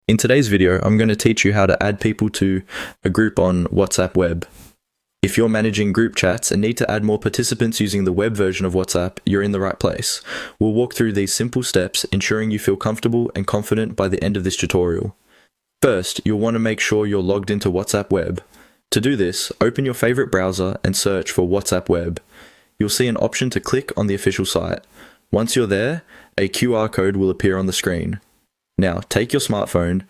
In today's video, I'm going to teach you how to add people to a group on WhatsApp Web. If you're managing group chats and need to add more participants using the web version of WhatsApp, you're in the right place. We'll walk through these simple steps, ensuring you feel comfortable and confident by the end of this tutorial. First, you'll want to make sure you're logged into WhatsApp Web. To do this, open your favorite browser and search for WhatsApp Web. You'll see an option to click on the official site. Once you're there, a QR code will appear on the screen. Now, take your smartphone,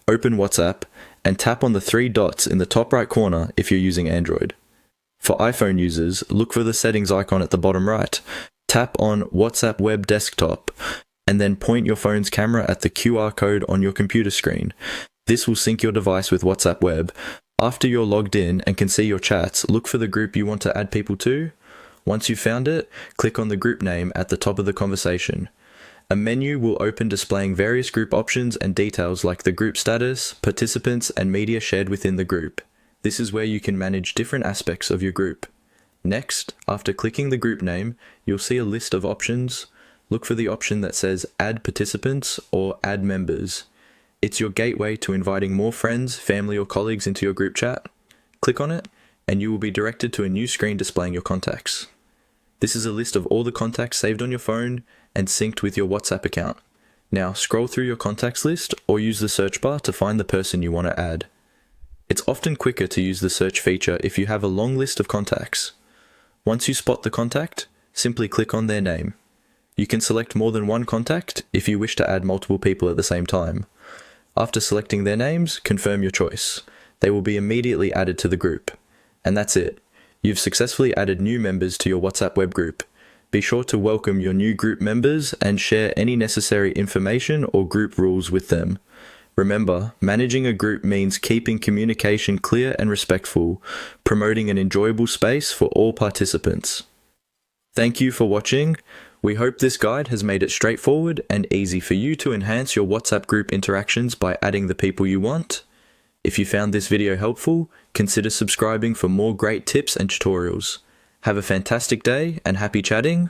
open WhatsApp, and tap on the three dots in the top right corner if you're using Android. For iPhone users, look for the settings icon at the bottom right. Tap on WhatsApp Web Desktop, and then point your phone's camera at the QR code on your computer screen. This will sync your device with WhatsApp Web. After you're logged in and can see your chats, look for the group you want to add people to. Once you've found it, click on the group name at the top of the conversation. A menu will open displaying various group options and details like the group status, participants, and media shared within the group. This is where you can manage different aspects of your group. Next, after clicking the group name, you'll see a list of options. Look for the option that says Add Participants or Add Members. It's your gateway to inviting more friends, family, or colleagues into your group chat. Click on it, and you will be directed to a new screen displaying your contacts. This is a list of all the contacts saved on your phone and synced with your WhatsApp account. Now scroll through your contacts list or use the search bar to find the person you want to add. It's often quicker to use the search feature if you have a long list of contacts. Once you spot the contact, simply click on their name. You can select more than one contact if you wish to add multiple people at the same time. After selecting their names, confirm your choice. They will be immediately added to the group. And that's it. You've successfully added new members to your WhatsApp web group. Be sure to welcome your new group members and share any necessary information or group rules with them. Remember, managing a group means keeping communication clear and respectful, promoting an enjoyable space for all participants. Thank you for watching. We hope this guide has made it straightforward and easy for you to enhance your WhatsApp group interactions by adding the people you want. If you found this video helpful, consider subscribing for more great tips and tutorials. Have a fantastic day and happy chatting.